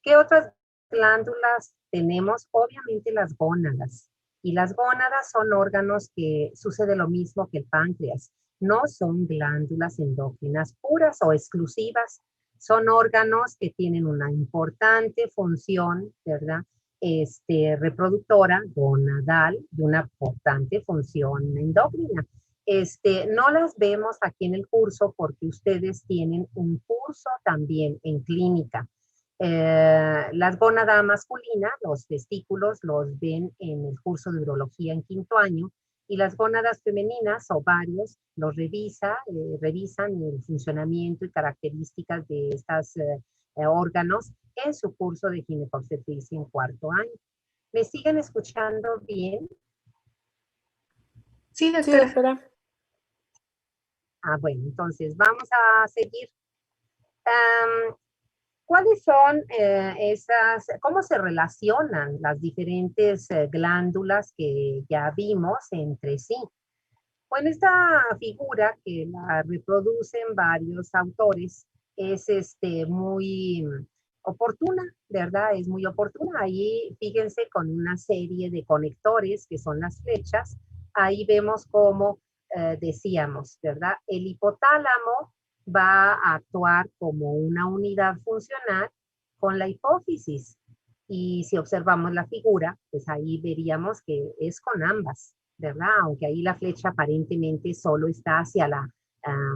¿Qué otras glándulas tenemos? Obviamente las gónadas. Y las gónadas son órganos que sucede lo mismo que el páncreas. No son glándulas endócrinas puras o exclusivas. Son órganos que tienen una importante función, ¿verdad? Reproductora, gonadal, y una importante función endocrina. No las vemos aquí en el curso porque ustedes tienen un curso también en clínica. Las gónadas masculinas, los testículos, los ven en el curso de urología en quinto año, y las gónadas femeninas, ovarios, los revisan el funcionamiento y características de estos órganos en su curso de ginecobstetricia en cuarto año. ¿Me siguen escuchando bien? Sí, Sí, doctora. doctora. Bueno, entonces vamos a seguir. ¿Cuáles son cómo se relacionan las diferentes glándulas que ya vimos entre sí? Bueno, esta figura que la reproducen varios autores es muy oportuna, ¿verdad? Es muy oportuna. Ahí, fíjense, con una serie de conectores que son las flechas, ahí vemos cómo decíamos, ¿verdad? El hipotálamo va a actuar como una unidad funcional con la hipófisis. Y si observamos la figura, pues ahí veríamos que es con ambas, ¿verdad? Aunque ahí la flecha aparentemente solo está hacia la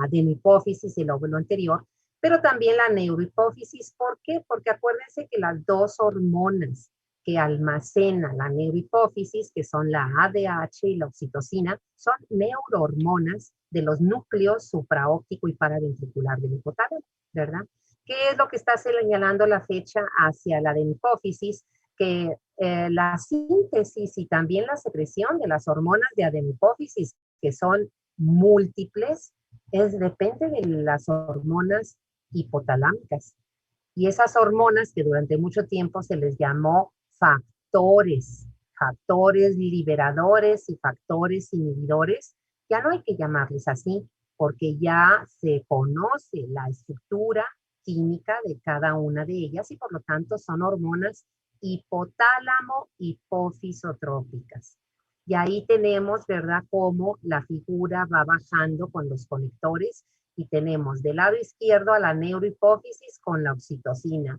adenohipófisis, el óvulo anterior, pero también la neurohipófisis. ¿Por qué? Porque acuérdense que las dos hormonas que almacena la neurohipófisis, que son la ADH y la oxitocina, son neurohormonas de los núcleos supraóptico y paraventricular del hipotálamo, ¿verdad? ¿Qué es lo que está señalando la flecha hacia la adenohipófisis? Que la síntesis y también la secreción de las hormonas de adenohipófisis, que son múltiples, depende de las hormonas hipotalámicas. Y esas hormonas que durante mucho tiempo se les llamó factores, factores liberadores y factores inhibidores, ya no hay que llamarles así, porque ya se conoce la estructura química de cada una de ellas y por lo tanto son hormonas hipotálamo hipofisotrópicas. Y ahí tenemos, ¿verdad?, cómo la figura va bajando con los conectores y tenemos del lado izquierdo a la neurohipófisis con la oxitocina.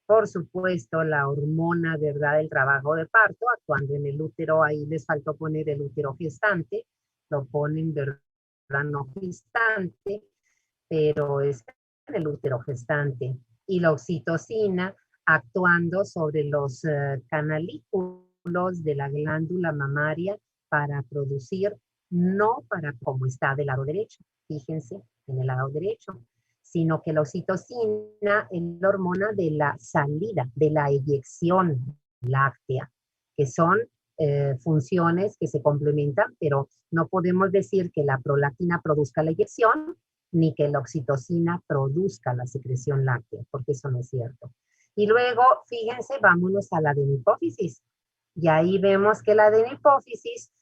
Por supuesto, la hormona, ¿verdad?, del trabajo de parto, actuando en el útero, ahí les faltó poner el útero gestante, lo ponen, ¿verdad?, no gestante, pero es en el útero gestante. Y la oxitocina actuando sobre los canalículos de la glándula mamaria para producir, no para como está del lado derecho, fíjense, en el lado derecho, sino que la oxitocina es la hormona de la salida, de la eyección láctea, que son funciones que se complementan, pero no podemos decir que la prolactina produzca la eyección, ni que la oxitocina produzca la secreción láctea, porque eso no es cierto. Y luego, fíjense, vámonos a la adenohipófisis. Y ahí vemos que la adenohipófisis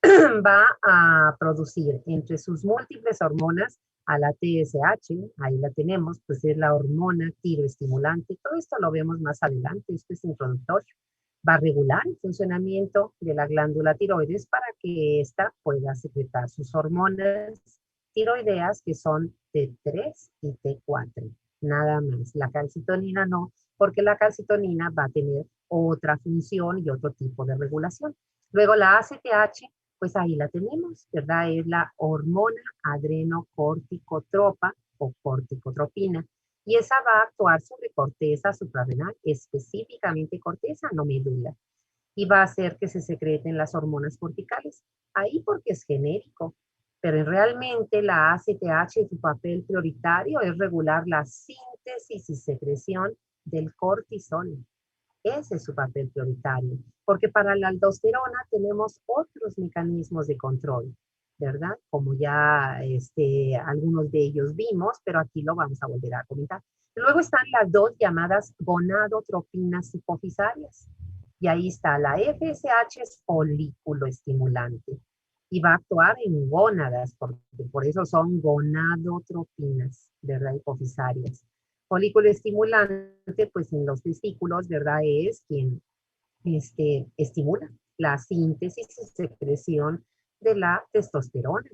va a producir entre sus múltiples hormonas a la TSH, ahí la tenemos, pues es la hormona tiroestimulante. Todo esto lo vemos más adelante, esto es introductorio. Va a regular el funcionamiento de la glándula tiroides para que ésta pueda secretar sus hormonas tiroideas, que son T3 y T4. Nada más. La calcitonina no, porque la calcitonina va a tener otra función y otro tipo de regulación. Luego la ACTH, pues ahí la tenemos, ¿verdad? Es la hormona adrenocorticotropa o corticotropina. Y esa va a actuar sobre corteza suprarrenal, específicamente corteza, no médula. Y va a hacer que se secreten las hormonas corticales. Ahí porque es genérico. Pero realmente la ACTH, su papel prioritario es regular la síntesis y secreción del cortisol. Ese es su papel prioritario, porque para la aldosterona tenemos otros mecanismos de control, ¿verdad? Como ya algunos de ellos vimos, pero aquí lo vamos a volver a comentar. Luego están las dos llamadas gonadotropinas hipofisarias. Y ahí está la FSH, es folículo estimulante. Y va a actuar en gónadas, porque por eso son gonadotropinas, ¿verdad? Hipofisarias. Folículo estimulante, pues en los testículos, ¿verdad? Es quien estimula la síntesis y secreción de la testosterona.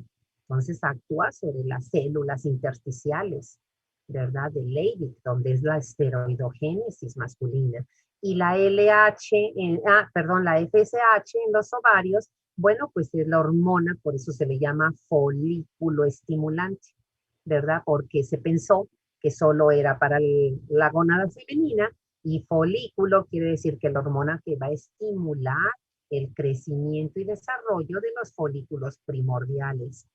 Entonces actúa sobre las células intersticiales, ¿verdad? De Leydig, donde es la esteroidogénesis masculina. Y la la FSH en los ovarios, bueno, pues es la hormona, por eso se le llama folículo estimulante, ¿verdad? Porque se pensó que solo era para la gónada femenina, y folículo quiere decir que la hormona que va a estimular el crecimiento y desarrollo de los folículos primordiales.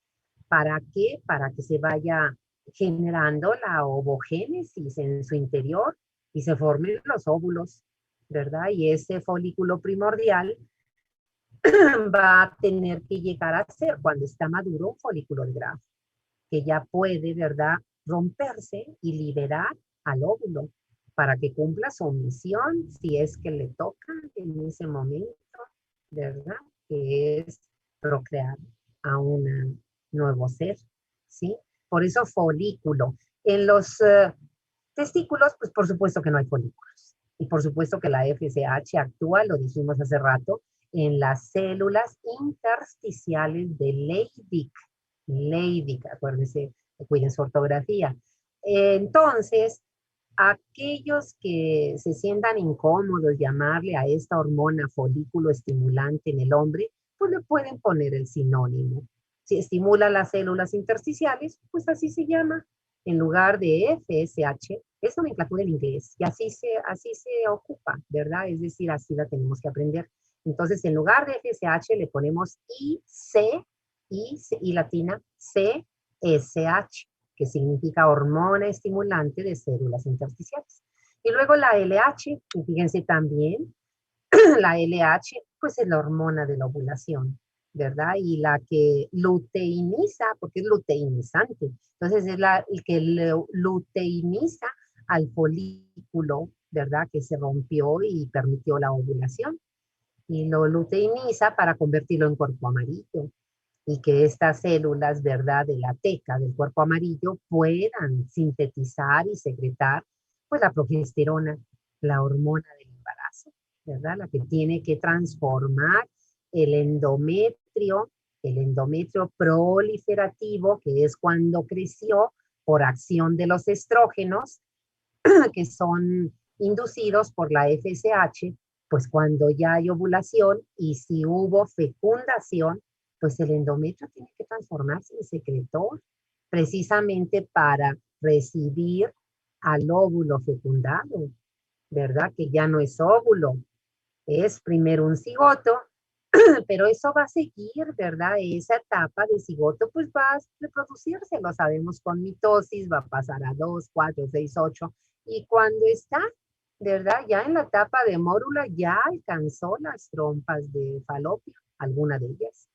¿Para qué? Para que se vaya generando la ovogénesis en su interior y se formen los óvulos, ¿verdad? Y ese folículo primordial va a tener que llegar a ser, cuando está maduro, un folículo de grafo, que ya puede, ¿verdad?, romperse y liberar al óvulo para que cumpla su misión, si es que le toca en ese momento, ¿verdad? Que es procrear a un nuevo ser, ¿sí? Por eso folículo. En los testículos, pues por supuesto que no hay folículos. Y por supuesto que la FSH actúa, lo dijimos hace rato, en las células intersticiales de Leydig. Leydig, acuérdense, cuiden su ortografía. Entonces, aquellos que se sientan incómodos llamarle a esta hormona folículo estimulante en el hombre, pues le pueden poner el sinónimo. Si estimula las células intersticiales, pues así se llama. En lugar de FSH, es nomenclatura en inglés y así se ocupa, ¿verdad? Es decir, así la tenemos que aprender. Entonces, en lugar de FSH le ponemos IC, I latina, CSH, que significa hormona estimulante de células intersticiales. Y luego la LH, y fíjense también, la LH, pues es la hormona de la ovulación, ¿verdad? Y la que luteiniza, porque es luteinizante. Entonces es la que luteiniza al folículo, ¿verdad? Que se rompió y permitió la ovulación. Y lo luteiniza para convertirlo en cuerpo amarillo. Y que estas células, ¿verdad?, de la teca, del cuerpo amarillo, puedan sintetizar y secretar, pues, la progesterona, la hormona del embarazo, ¿verdad? La que tiene que transformar el endometrio proliferativo, que es cuando creció por acción de los estrógenos, que son inducidos por la FSH, pues cuando ya hay ovulación y si hubo fecundación, pues el endometrio tiene que transformarse en secretor, precisamente para recibir al óvulo fecundado, ¿verdad? Que ya no es óvulo, es primero un cigoto, pero eso va a seguir, ¿verdad? Esa etapa de cigoto, pues va a reproducirse, lo sabemos con mitosis, va a pasar a 2, 4, 6, 8, y cuando está, ¿verdad? Ya en la etapa de mórula, ya alcanzó las trompas de falopio, alguna de ellas.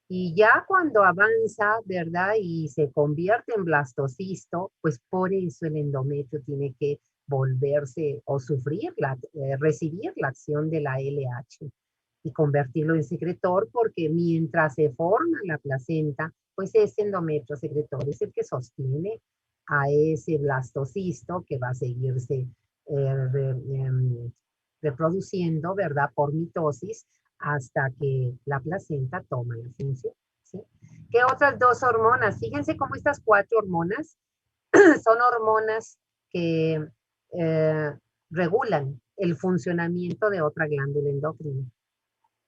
Y ya cuando avanza, ¿verdad? Y se convierte en blastocisto, pues por eso el endometrio tiene que volverse o recibir la acción de la LH y convertirlo en secretor, porque mientras se forma la placenta, pues ese endometrio secretor es el que sostiene a ese blastocisto que va a seguirse reproduciendo, ¿verdad? Por mitosis hasta que la placenta toma la función, ¿sí? ¿Qué otras dos hormonas? Fíjense cómo estas cuatro hormonas son hormonas que eh, regulan el funcionamiento de otra glándula endocrina.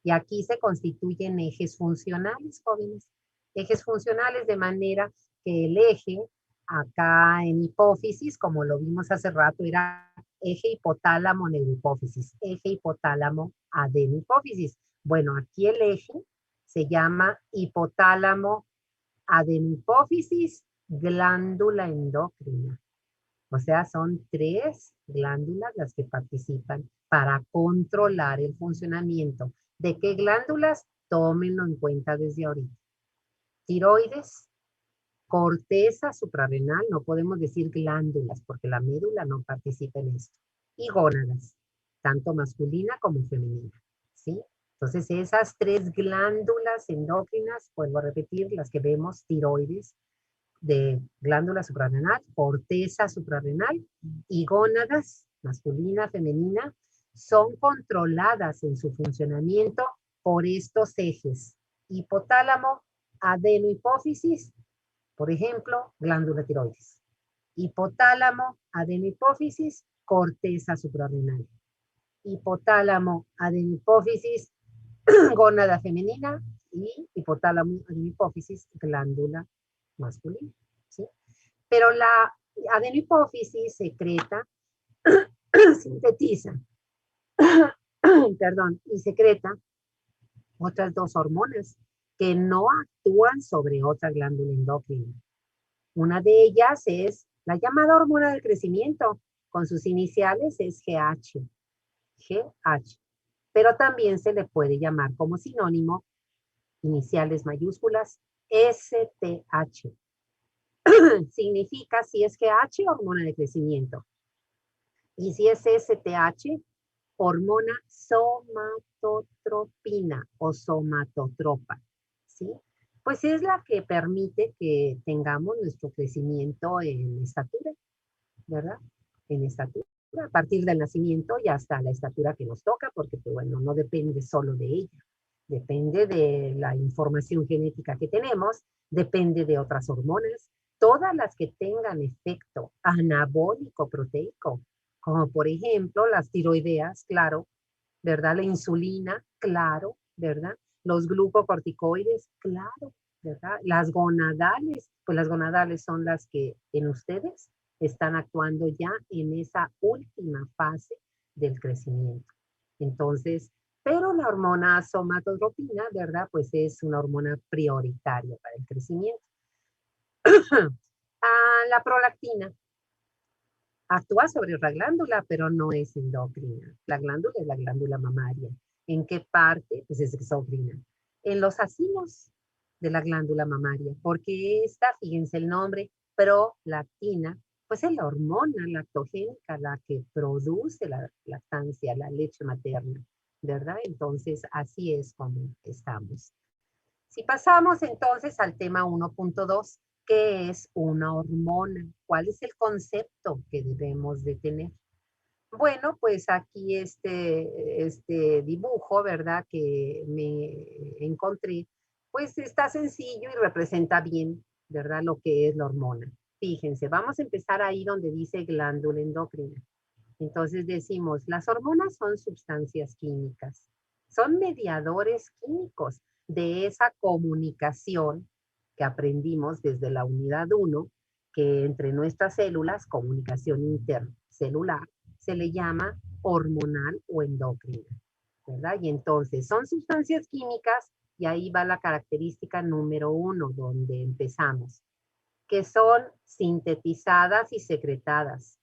Y aquí se constituyen ejes funcionales, jóvenes. Ejes funcionales de manera que el eje acá en hipófisis, como lo vimos hace rato, era eje hipotálamo neurohipófisis, eje hipotálamo adenohipófisis. Bueno, aquí el eje se llama hipotálamo adenohipófisis glándula endocrina. O sea, son tres glándulas las que participan para controlar el funcionamiento. ¿De qué glándulas? Tómenlo en cuenta desde ahorita. Tiroides, corteza suprarrenal, no podemos decir glándulas porque la médula no participa en esto. Y gónadas, tanto masculina como femenina, ¿sí? Entonces, esas tres glándulas endócrinas, vuelvo a repetir, las que vemos, tiroides, de glándula suprarrenal, corteza suprarrenal y gónadas, masculina, femenina, son controladas en su funcionamiento por estos ejes: hipotálamo, adenohipófisis, por ejemplo, glándula tiroides. Hipotálamo, adenohipófisis, corteza suprarrenal. Hipotálamo, adenohipófisis, gónada femenina, y hipotálamo, adenohipófisis, glándula masculina, ¿sí? Pero la adenohipófisis secreta, sintetiza, perdón, y secreta otras dos hormonas que no actúan sobre otra glándula endocrina. Una de ellas es la llamada hormona del crecimiento, con sus iniciales es GH, pero también se le puede llamar como sinónimo, iniciales mayúsculas, STH. Significa, si es GH, hormona de crecimiento. Y si es STH, hormona somatotropina o somatotropa, ¿sí? Pues es la que permite que tengamos nuestro crecimiento en estatura, ¿verdad? En estatura, a partir del nacimiento y hasta la estatura que nos toca, porque, pues, bueno, no depende solo de ella. Depende de la información genética que tenemos, depende de otras hormonas, todas las que tengan efecto anabólico proteico, como por ejemplo las tiroideas, claro, ¿verdad? La insulina, claro, ¿verdad? Los glucocorticoides, claro, ¿verdad? Las gonadales, pues las gonadales son las que en ustedes están actuando ya en esa última fase del crecimiento. Entonces, pero la hormona somatotropina, ¿verdad? Pues es una hormona prioritaria para el crecimiento. La prolactina actúa sobre la glándula, pero no es endocrina. La glándula es la glándula mamaria. ¿En qué parte? Pues es exócrina. En los acinos de la glándula mamaria, porque esta, fíjense el nombre, prolactina, pues es la hormona lactogénica, la que produce la lactancia, la leche materna, ¿verdad? Entonces, así es como estamos. Si pasamos entonces al tema 1.2, ¿qué es una hormona? ¿Cuál es el concepto que debemos de tener? Bueno, pues aquí este dibujo, ¿verdad? Que me encontré, pues está sencillo y representa bien, ¿verdad? Lo que es la hormona. Fíjense, vamos a empezar ahí donde dice glándula endocrina. Entonces decimos, las hormonas son sustancias químicas, son mediadores químicos de esa comunicación que aprendimos desde la unidad 1, que entre nuestras células, comunicación intercelular, se le llama hormonal o endocrina, ¿verdad? Y entonces son sustancias químicas y ahí va la característica número 1, donde empezamos, que son sintetizadas y secretadas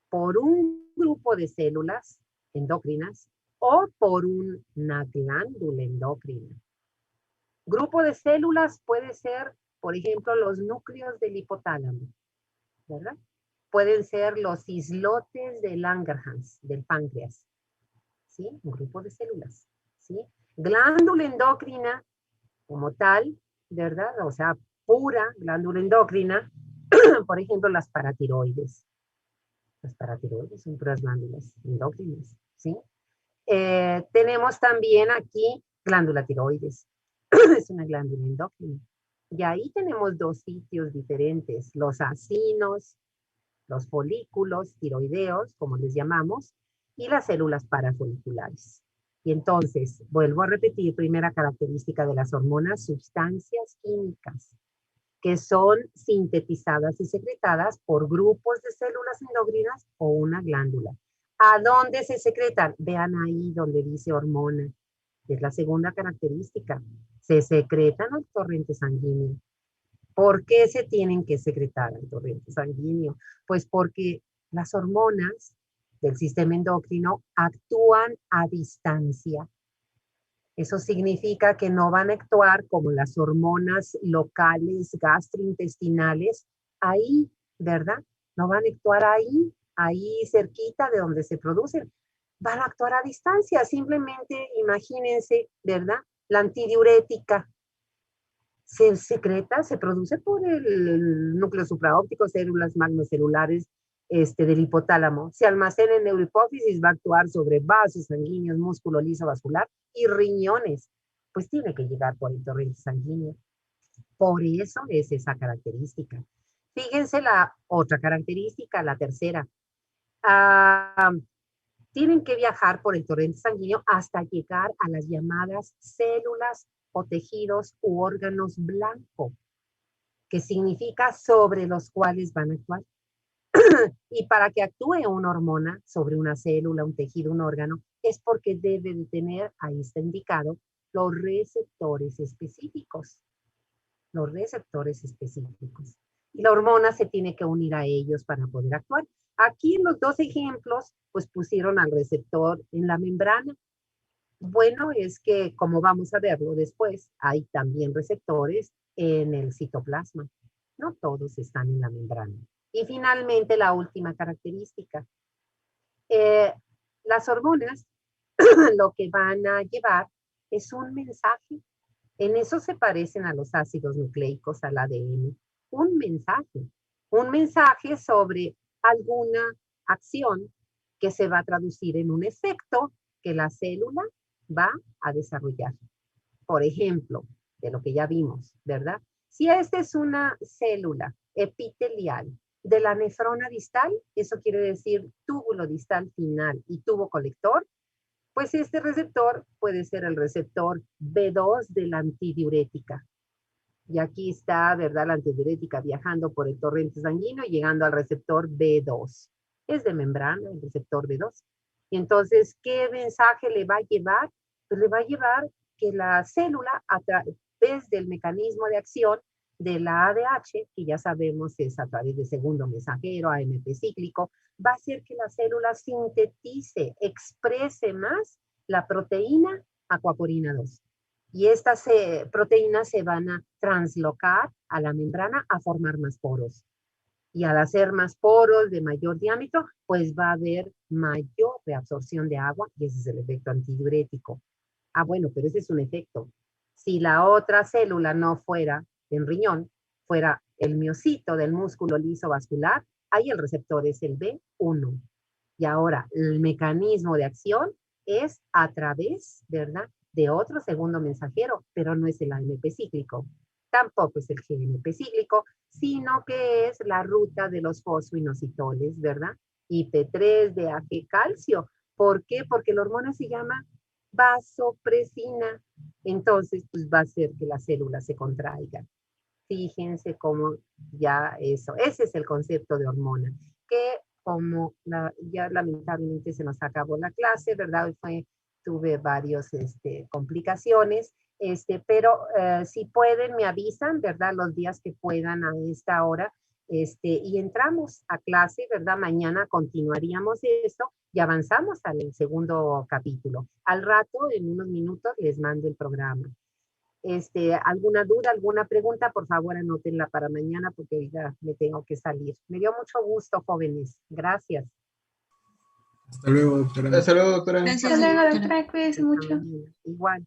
por un grupo de células endocrinas o por una glándula endocrina. Grupo de células puede ser, por ejemplo, los núcleos del hipotálamo, ¿verdad? Pueden ser los islotes de Langerhans, del páncreas, ¿sí? Un grupo de células, ¿sí? Glándula endocrina como tal, ¿verdad? O sea, pura glándula endocrina, por ejemplo, las paratiroides. Las paratiroides son puras glándulas endocrinas, ¿sí? Tenemos también aquí glándula tiroides. Es una glándula endocrina. Y ahí tenemos dos sitios diferentes, los acinos, los folículos tiroideos, como les llamamos, y las células parafoliculares. Y entonces, vuelvo a repetir, primera característica de las hormonas, sustancias químicas que son sintetizadas y secretadas por grupos de células endocrinas o una glándula. ¿A dónde se secretan? Vean ahí donde dice hormona. Es la segunda característica. Se secretan al torrente sanguíneo. ¿Por qué se tienen que secretar al torrente sanguíneo? Pues porque las hormonas del sistema endocrino actúan a distancia. Eso significa que no van a actuar como las hormonas locales gastrointestinales ahí, ¿verdad? No van a actuar ahí cerquita de donde se producen. Van a actuar a distancia. Simplemente imagínense, ¿verdad? La antidiurética. se secreta, se produce por el núcleo supraóptico, células magnocelulares del hipotálamo. Se almacena en neurohipófisis, va a actuar sobre vasos sanguíneos, músculo liso vascular y riñones. Pues tiene que llegar por el torrente sanguíneo. Por eso es esa característica. Fíjense la otra característica, la tercera. Tienen que viajar por el torrente sanguíneo hasta llegar a las llamadas células o tejidos u órganos blanco, que significa sobre los cuales van a actuar. Y para que actúe una hormona sobre una célula, un tejido, un órgano, es porque debe de tener, ahí está indicado, los receptores específicos. Los receptores específicos. Y la hormona se tiene que unir a ellos para poder actuar. Aquí en los dos ejemplos, pues pusieron al receptor en la membrana. Bueno, es que como vamos a verlo después, hay también receptores en el citoplasma. No todos están en la membrana. Y finalmente, la última característica. Las hormonas lo que van a llevar es un mensaje. En eso se parecen a los ácidos nucleicos, al ADN. Un mensaje sobre alguna acción que se va a traducir en un efecto que la célula va a desarrollar. Por ejemplo, de lo que ya vimos, ¿verdad? Si esta es una célula epitelial de la nefrona distal, eso quiere decir túbulo distal final y tubo colector, pues este receptor puede ser el receptor B2 de la antidiurética. Y aquí está, ¿verdad? La antidiurética viajando por el torrente sanguíneo y llegando al receptor B2. Es de membrana el receptor B2. Y entonces, ¿qué mensaje le va a llevar? Pues le va a llevar que la célula, a través del mecanismo de acción de la ADH, que ya sabemos es a través de segundo mensajero, AMP cíclico, va a hacer que la célula sintetice, exprese más la proteína acuaporina 2. Y estas proteínas se van a translocar a la membrana a formar más poros. Y al hacer más poros de mayor diámetro, pues va a haber mayor reabsorción de agua y ese es el efecto antidiurético. Bueno, pero ese es un efecto. Si la otra célula no fuera en riñón, fuera el miocito del músculo liso vascular, ahí el receptor es el B1. Y ahora, el mecanismo de acción es a través, ¿verdad?, de otro segundo mensajero, pero no es el AMP cíclico. Tampoco es el GNP cíclico, sino que es la ruta de los fosfoinositoles, ¿verdad? IP3, DAG, calcio. ¿Por qué? Porque la hormona se llama vasopresina. Entonces, pues va a hacer que la célula se contraiga. Fíjense cómo ya eso, ese es el concepto de hormona, que como ya lamentablemente se nos acabó la clase, ¿verdad? Hoy tuve varios complicaciones, pero si pueden me avisan, ¿verdad? Los días que puedan a esta hora, y entramos a clase, ¿verdad? Mañana continuaríamos esto y avanzamos al segundo capítulo. Al rato, en unos minutos, les mando el programa. ¿Alguna duda, alguna pregunta? Por favor, anótenla para mañana porque ya me tengo que salir. Me dio mucho gusto, jóvenes. Gracias. Hasta luego, doctora. Hasta luego, doctora. Gracias, doctora. Cuídese mucho. Igual.